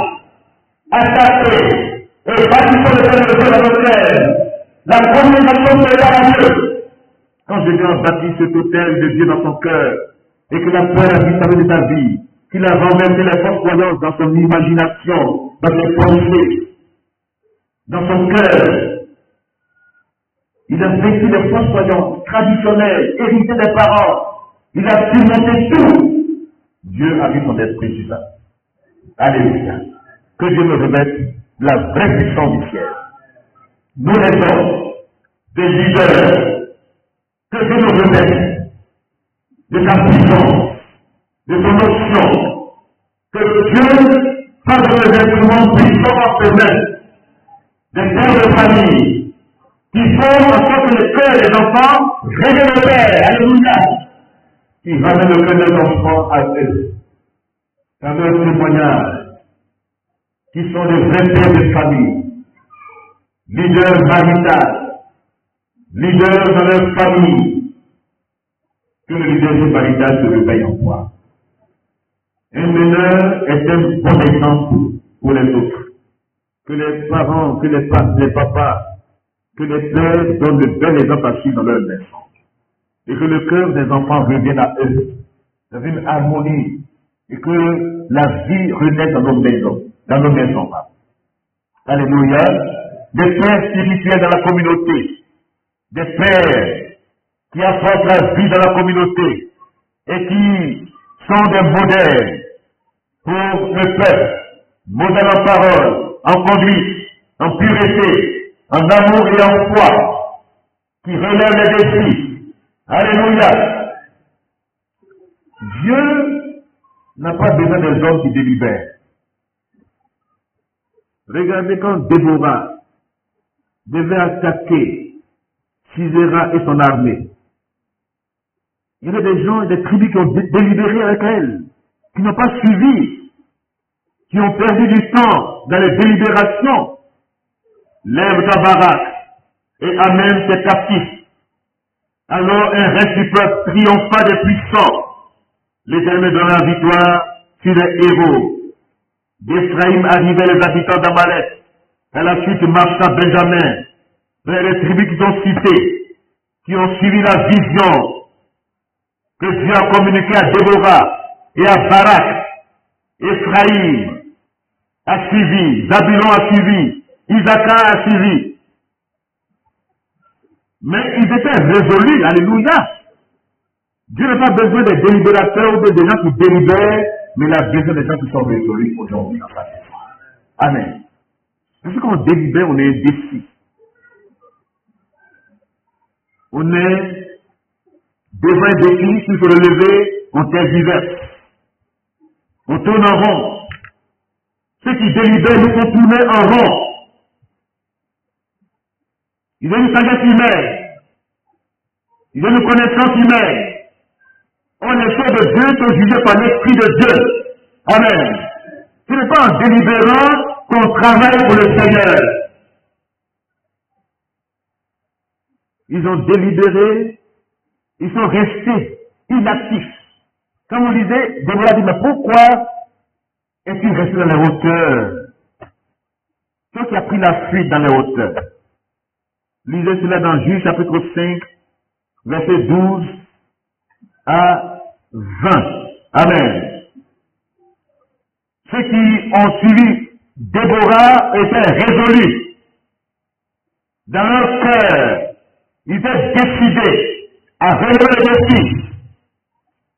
attaqués et bâtissons les autels de Dieu dans nos terres. La communication de Dieu. Quand Jésus a bâti cet autel de Dieu dans son cœur, et que la peur a disparu de sa vie, qu'il a renversé les fausses croyances dans son imagination, dans ses pensées, dans son cœur. Il a vécu les fausses croyances traditionnelles, héritées des parents. Il a surmonté tout. Dieu a mis son esprit sur ça. Alléluia. Que Dieu me remette la vraie puissance du ciel. Nous les hommes, des leaders, que Dieu nous remette de sa puissance, de son option, que Dieu fasse des instruments puissants en ses mains, des pères de famille, qui font en sorte que le cœur des enfants révèle le Père, alléluia, qui ramène le cœur des enfants à eux, dans leur témoignage, qui sont des vrais pères de famille, leaders maritales, leaders dans leur famille, que le leadership marital se réveille en toi. Un meneur est un bon exemple pour les autres. Que les parents, que les papas, que les pères donnent le bel exemple à suivre dans leur maison. Et que le cœur des enfants revienne à eux, dans une harmonie, et que la vie renaisse dans nos maisons. Alléluia. Des pères spirituels dans la communauté, des pères qui apportent la vie dans la communauté et qui sont des modèles pour le peuple, modèles en parole, en conduite, en pureté, en amour et en foi, qui relèvent les défis. Alléluia. Dieu n'a pas besoin des hommes qui délibèrent. Regardez quand Déborah devait attaquer Sisera et son armée. Il y avait des gens et des tribus qui ont délibéré avec elle, qui n'ont pas suivi, qui ont perdu du temps dans les délibérations. Lève ta baraque et amène tes captifs. Alors un reste du peuple triompha des puissants. L'Éternel donna la victoire sur les héros. D'Ephraïm arrivaient les habitants d'Amalek. À la suite marcha Benjamin, vers les tribus qui sont citées, qui ont suivi la vision que Dieu a communiquée à Déborah et à Barak. Ephraïm a suivi, Zabulon a suivi, Isaacar a suivi. Mais ils étaient résolus, alléluia. Dieu n'a pas besoin des délibérateurs ou des gens qui délibèrent, mais il a besoin des gens qui sont résolus aujourd'hui dans sa vie. Amen. Parce que quand on délibère, on est indécis. On est devant un défi, s'il faut le lever, on tergiverse. On tourne en rond. Ceux qui délibèrent nous font tourner en rond. Ils ont une sagesse humaine. Ils ont une connaissance humaine. On essaie de Dieu te juger par l'Esprit de Dieu. Amen. Ce n'est pas en délibérant qu'on travaille pour le Seigneur. Ils ont délibéré, ils sont restés inactifs. Quand vous lisez, Déborah dit, mais pourquoi est-il resté dans les hauteurs? Toi qui as pris la fuite dans les hauteurs. Lisez cela dans Juge chapitre 5, verset 12 à 20. Amen. Ceux qui ont suivi Déborah étaient résolus. Dans leur cœur, ils étaient décidés à relever les défis,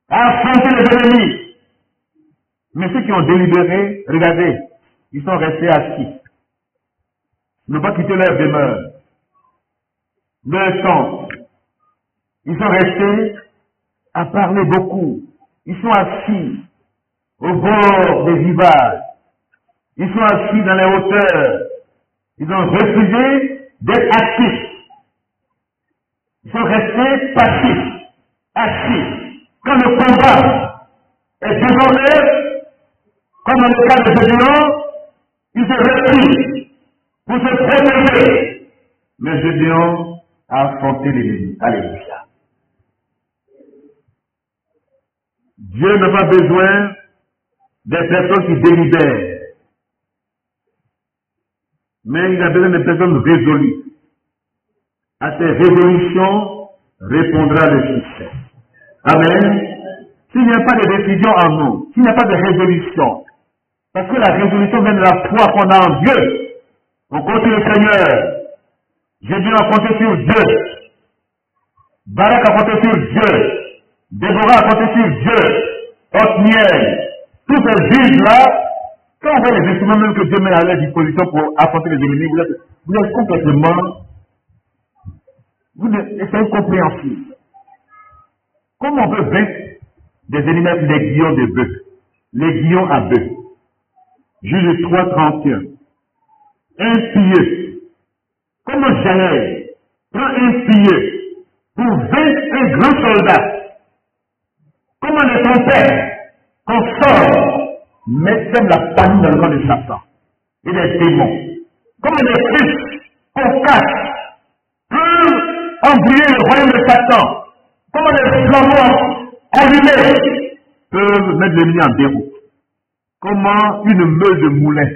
à affronter les ennemis. Mais ceux qui ont délibéré, regardez, ils sont restés assis. Ils n'ont pas quitté leur demeure, leur tente. Ils sont restés à parler beaucoup. Ils sont assis au bord des rivages. Ils sont assis dans les hauteurs. Ils ont refusé d'être actifs. Ils sont restés passifs, assis. Quand le combat est devant eux, comme dans le cas de Gédéon, ils se retirent pour se protéger. Mais Gédéon a affronté l'ennemi. Alléluia. Dieu n'a pas besoin des personnes qui délibèrent. Mais il a besoin de personnes résolues. À ces résolutions répondra le succès. Amen. S'il n'y a pas de décision en nous, s'il n'y a pas de résolution, parce que la résolution vient de la foi qu'on a en Dieu, on compte sur le Seigneur. Jésus a compté sur Dieu. Barak a compté sur Dieu. Déborah a compté sur Dieu. Othniel. Tous ces juges-là, quand on voit les instruments même que Dieu met à leur disposition pour affronter les ennemis, vous êtes complètement... C'est incompréhensible. Comment on peut vaincre des ennemis avec des guillons de bœuf? Les guillons à bœuf. Juge 3, 31. Impieux. Comment Jaël prend un pieux pour vaincre un grand soldat? Comment les trompeurs qu'on sort mettent la panique dans le camp de Satan et des démons? Comment les fils qu'on cache peuvent embryer le royaume de Satan? Comment les flambeaux allumés peuvent mettre l'ennemi en déroute? Comment une meule de moulin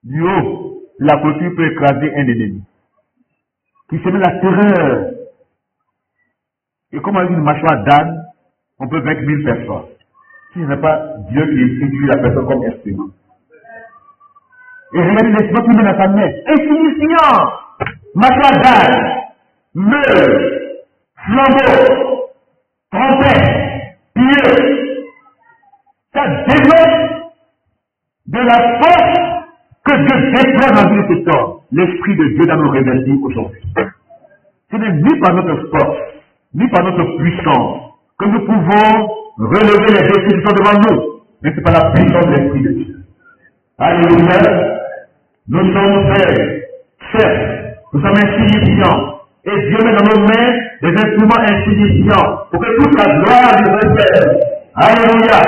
du haut la clôture peut écraser un ennemi qui se met la terreur? Et comment avec une mâchoire d'âne on peut vaincre 1000 personnes si ce n'est pas Dieu qui utilise la personne comme instrument? Et regardez l'instrument qui met dans sa main, insignifiant, mâchoire d'âne, meule, flambeau, trompette, pieux. Ça développe de la force que Dieu déploie dans notre secteur. L'Esprit de Dieu dans nos réveils aujourd'hui. Ce n'est ni par notre force, ni par notre puissance que nous pouvons relever les défis qui sont devant nous, mais c'est par la puissance de l'Esprit de Dieu. Alléluia. Nous sommes faibles, certes, nous sommes insignifiants, et Dieu met dans nos mains des instruments insignifiants pour que toute la gloire du révèle. Alléluia.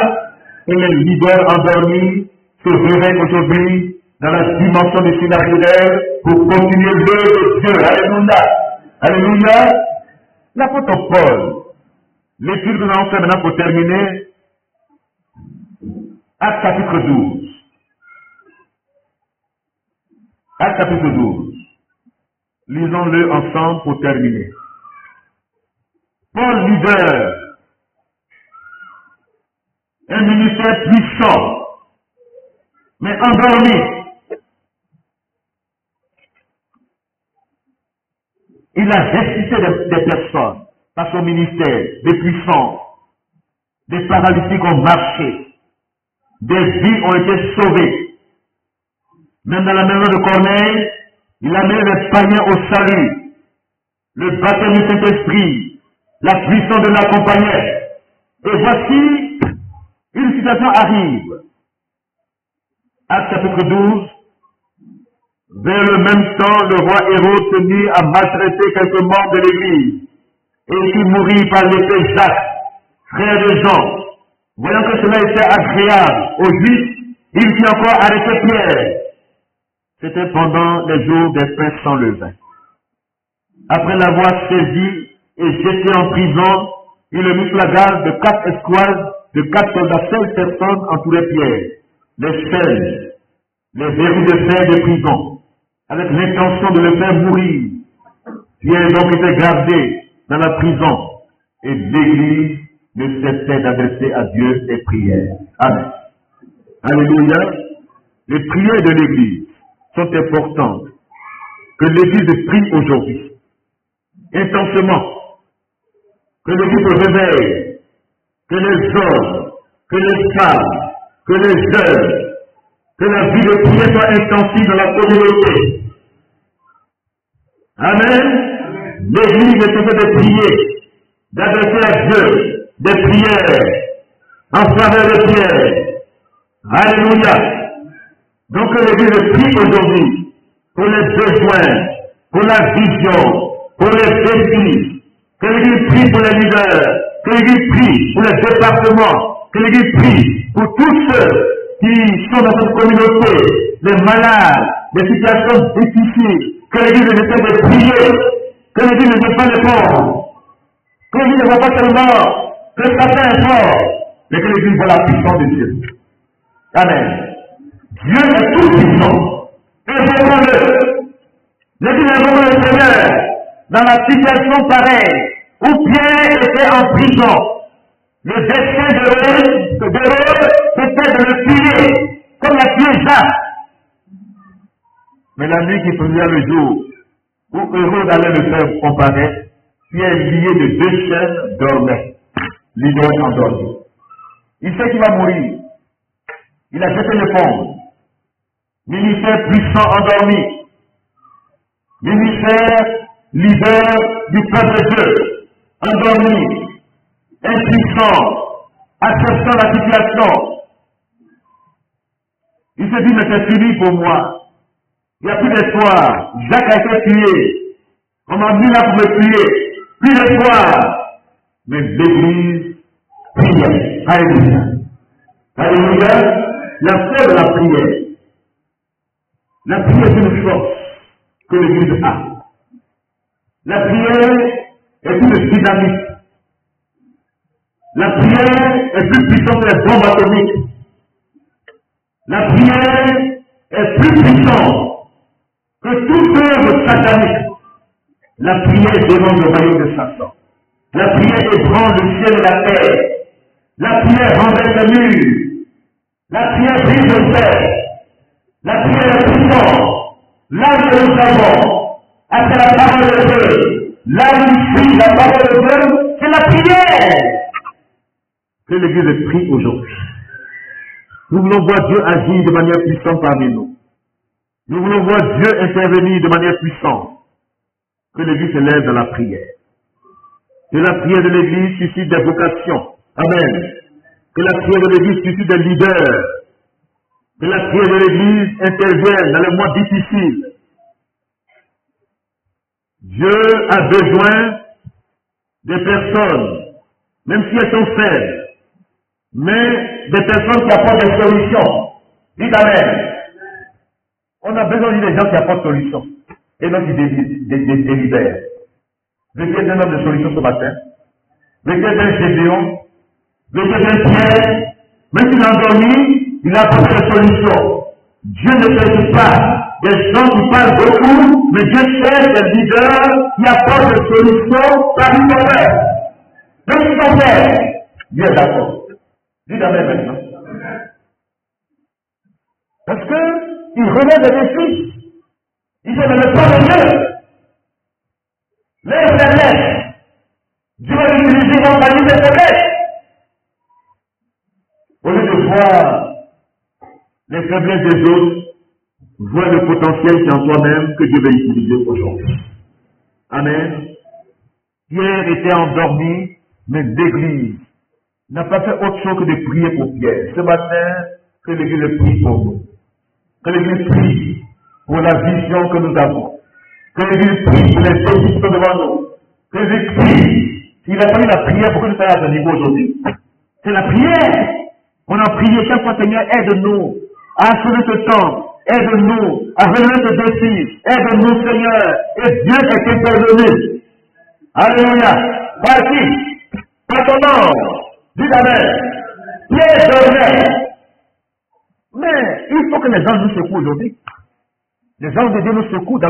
Et les leaders endormis se réveillent aujourd'hui dans la dimension du surnaturel pour continuer l'œuvre de Dieu. Alléluia. Alléluia. L'apôtre Paul, l'étude que nous allons faire maintenant pour terminer, Acte chapitre 12. Acte chapitre 12. Lisons-le ensemble pour terminer. Paul, leader, un ministère puissant, mais endormi. Il a ressuscité des personnes par son ministère, des puissants, des paralytiques ont marché, des vies ont été sauvées. Même dans la maison de Corneille, il a mené les païens au salut. Le baptême du Saint-Esprit, la puissance de l'accompagnait. Et voici, une situation arrive. Acte chapitre 12. Vers le même temps, le roi Hérode se mit à maltraiter quelques membres de l'Église, et qui mourut par l'épée Jacques, frère de Jean. Voyant que cela était agréable aux Juifs, il fit encore arrêter Pierre. C'était pendant les jours des fêtes sans levain. Après l'avoir saisi et jeté en prison, il le mit sous la garde de 4 escouades, de 4 soldats, 16 personnes entouraient Pierre, les chaînes, les verrous de fer de prison, avec l'intention de le faire mourir. Pierre donc était gardé dans la prison, et l'Église ne cessait d'adresser à Dieu des prières. Amen. Alléluia. Les prières de l'Église sont importantes. Que l'Église prie aujourd'hui, intensément. Que l'Église se réveille. Que les hommes, que les femmes, que les jeunes, que la vie de prière soit intensive dans la communauté. Amen. L'Église est en train de prier, d'adresser à Dieu des prières, en faveur de Pierre. Alléluia. Donc que l'Église prie aujourd'hui pour les besoins, pour la vision, pour les défis. Que l'Église prie pour les leaders, que l'Église prie pour les départements, que l'Église prie pour tous ceux qui sont dans cette communauté, les malades, les situations difficiles. Que l'Église essaie de prier, que l'Église ne fait pas les pauvres, que l'Église ne voit pas seulement que Satan est fort, mais que l'Église voit la puissance de Dieu. Amen. Dieu est tout puissant. Invoquons-le. L'Église invoque le Seigneur dans la situation pareille où Pierre était en prison. Le destin de l'Héros, c'était de le tuer, comme il a tué Jacques. Mais la nuit qui faisait le jour, où Hérode allait le faire comparaître, Pierre lié de 2 chaînes dormait. L'idole endormi. Il sait qu'il va mourir. Il a jeté l'éponge. Ministère puissant endormi. Ministère leader du peuple de Dieu. Endormi. Impuissant. Acceptant la situation. Il se dit, mais c'est fini pour moi. Il n'y a plus d'espoir. Jacques a été tué. On m'a mis là pour me tuer. Plus d'espoir. Mais l'Église priait. Alléluia. Alléluia. La foi de la prière. La prière est une force que l'Église a. La prière est une dynamique. La prière est plus puissante que les bombes atomiques. La prière est plus puissante que toute œuvre satanique. La prière démonte le royaume de Satan. La prière ébranle le ciel et la terre. La prière renverse les murs. La prière brise le fer. La prière est puissante. Là où nous savons, après la parole de Dieu, là où nous suit la parole de Dieu, c'est la prière. Que l'Église prie aujourd'hui. Nous voulons voir Dieu agir de manière puissante parmi nous. Nous voulons voir Dieu intervenir de manière puissante. Que l'Église se lève dans la prière. Que la prière de l'Église suscite des vocations. Amen. Que la prière de l'Église suscite des leaders. Que la prière de l'Église intervienne dans les mois difficiles. Dieu a besoin des personnes, même si elles sont faibles, mais des personnes qui apportent des solutions. Dites Amen. On a besoin des gens qui apportent des solutions et non qui délibèrent. Vous êtes un homme de solution ce matin. Vous êtes un Gédéon. Vous êtes un Pierre. Même s'il est endormi, il a apporté la solution. Dieu ne cherche pas des gens qui parlent beaucoup, mais Dieu cherche des leaders qui apportent des solutions par lui-même. Donc, ce qu'on fait, Dieu est d'accord. Dis d'amen maintenant. Parce qu'il relève des défis. Il dit, mais le temps de Dieu. Lève la lettre. Dieu va l'utiliser dans la vie de faiblesse. Au lieu de voir les faiblesses des autres, vois le potentiel qui est en toi-même que Dieu va utiliser aujourd'hui. Amen. Pierre était endormi, mais l'Église n'a pas fait autre chose que de prier pour Pierre. Ce matin, que l'Église prie pour nous. Que l'Église prie pour la vision que nous avons. Que l'Église prie pour les défis qui sont devant nous. Que l'Église prie. Il a fallu la prière pour que nous soyons à ce niveau aujourd'hui. C'est la prière. On a prié chaque fois, Seigneur, aide-nous à achever ce temps. Aide-nous à relever ce défi. Aide-nous, Seigneur. Et Dieu s'est intervenu. Alléluia. Par qui? Par ton nom. Dis amen. Pierre dormait. Mais il faut que les anges nous secouent aujourd'hui. Les anges de Dieu nous secouent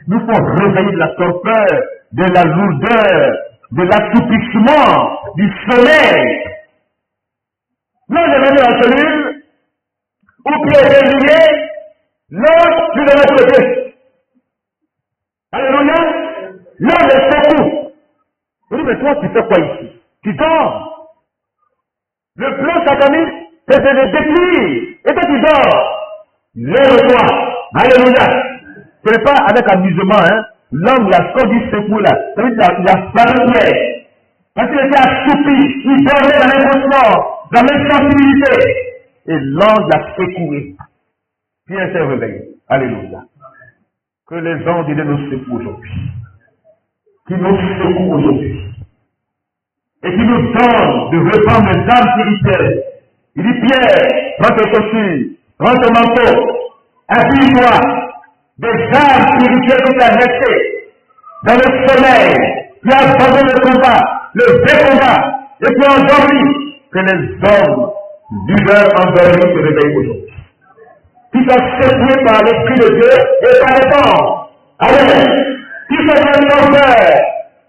nous font réveiller de la torpeur, de la lourdeur, de l'assoupissement, du sommeil. Nous, je vais dans la cellule, où Pierre est lié, l'autre, tu devais te lever. Alléluia. L'autre est secoue. Je dis, mais toi, tu fais quoi ici? Tu dors. Le plan satanique, c'est de le détruire. Et toi, tu dors. Lève-toi. Alléluia. Ce n'est pas avec amusement, hein. L'homme, la sort du secours, là. Ça veut dire qu'il a parlé. Parce qu'il était assoupi. Il dormait dans l'inconscient, dans l'insensibilité. Et l'ange l'a secoué. Pierre s'est réveillé. Alléluia. Que les anges de Dieu nous secouent aujourd'hui. Qui nous secouent aujourd'hui. Et qui nous donne de reprendre les âmes spirituelles. Il dit, Pierre, prends tes chaussures, prends ton manteau, habille-toi des âmes spirituelles que tu as restées dans le sommeil, qui a abandonné le combat, le vrai combat, et qui a endormi, que les hommes leaders endormis se réveillent aujourd'hui. Qui sont secoués par l'Esprit de Dieu et par le temps. Amen. Qui sont dans le cœur,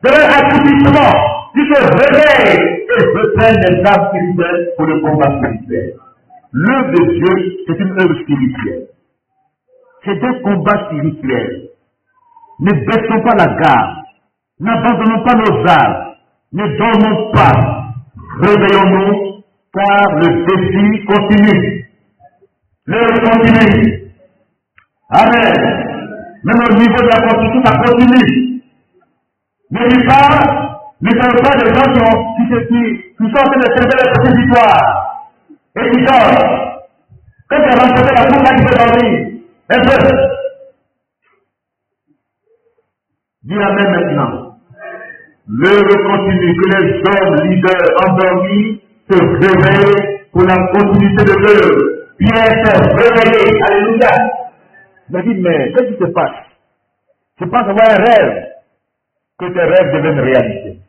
de leur accomplissement, qui se réveillent et reprennent les âmes spirituelles pour le combat spirituel. L'œuvre de Dieu, c'est une œuvre spirituelle. C'est un combat spirituel. Ne baissons pas la garde. N'abandonnons pas nos âmes. Ne dormons pas. Réveillons-nous, car le défi continue. L'œuvre continue. Amen. Même au niveau de la construction, ça continue. N'oublie pas, ne parle pas des gens qui sont en train de célébrer la petite victoire. Et qui dorment. Quand tu as remporté la coupe, là, tu peux dormir. Un peu. Dis amen maintenant. L'œuvre continue, que les hommes leaders endormis se réveillent pour la continuité de l'œuvre. Pierre s'est réveillé. Alléluia. Il m'a dit, mais qu'est-ce qui se passe? Je pense avoir un rêve. Que tes rêves deviennent réalité.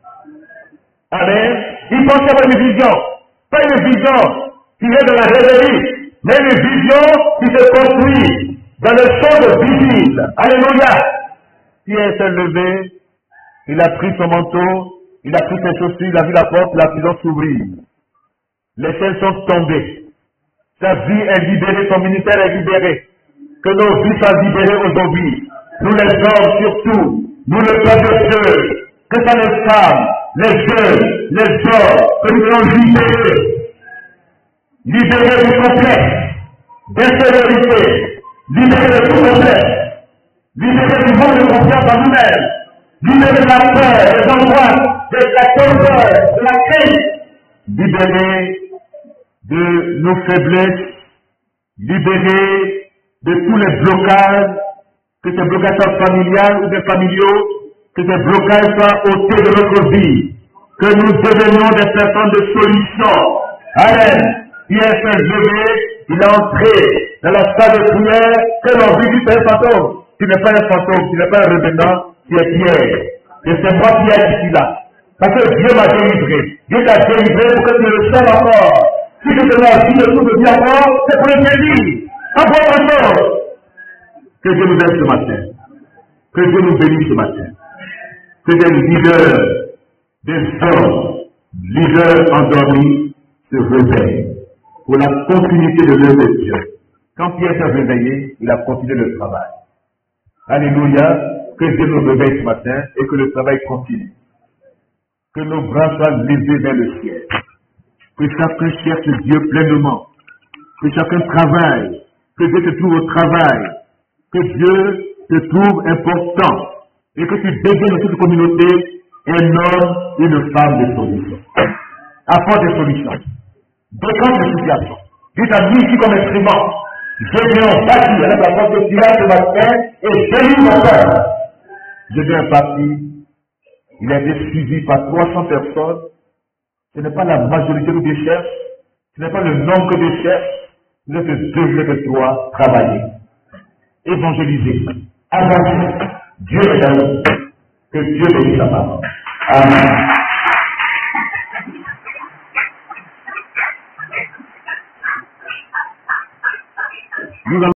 Amen. Il pense avoir une vision. Pas une vision qui est de la rêverie, mais une vision qui se construit dans le champ de vigile. Alléluia. Pierre s'est levé, il a pris son manteau, il a pris ses chaussures, il a vu la porte, la prison s'ouvrir. Les chaînes sont tombées. Sa vie est libérée, son ministère est libéré. Que nos vies soient libérées aujourd'hui. Nous les hommes surtout, nous le peuple de Dieu, que ce soit les femmes, les jeunes, les hommes, que nous soyons libérés. Libérés du complexe, d'infériorité, libérés de tout complexe, libérés du manque de confiance en nous-mêmes, libérés de la peur, des angoisses, de la terreur, de la crise, libérés de nos faiblesses, libérés de tous les blocages, que ces blocages soient familiales ou des familiaux, que ces blocages soient ôtés de notre vie, que nous devenions des personnes de solution. Amen. Pierre s'est levé, il est entré dans la salle de prière, que l'on vit du Père fantôme. Tu n'es pas un fantôme, tu n'es pas un revenant, tu es Pierre. Et c'est moi qui est ici là. Parce que Dieu m'a délivré. Dieu t'a délivré pour que tu le sèves encore. Si je te la vie de tout le bien encore, c'est pour le plaisir. Encore encore. Que Dieu nous aide ce matin. Que Dieu nous bénisse ce matin. Que des leaders, des hommes, leaders endormis, se réveillent pour la continuité de l'œuvre de Dieu. Quand Pierre s'est réveillé, il a continué le travail. Alléluia. Que Dieu nous réveille ce matin et que le travail continue. Que nos bras soient levés vers le ciel. Que chacun cherche Dieu pleinement. Que chacun travaille. Que Dieu te trouve au travail. Que Dieu te trouve important. Et que tu deviennes dans toute communauté un homme, une femme de solution. Apporte des solutions. Décante les situations. Dieu t'a mis ici comme instrument. Je viens bâtir avec la force de Pilate ce matin et bénis mon peuple. Je viens parti. Il a été suivi par 300 personnes. Ce n'est pas la majorité que Dieu cherche. Ce n'est pas le nombre que Dieu cherche. Vous êtes le degré de toi travailler. Évangéliser. Avancer. Dieu est à nous. Que Dieu bénisse sa parole. Amen. Nous allons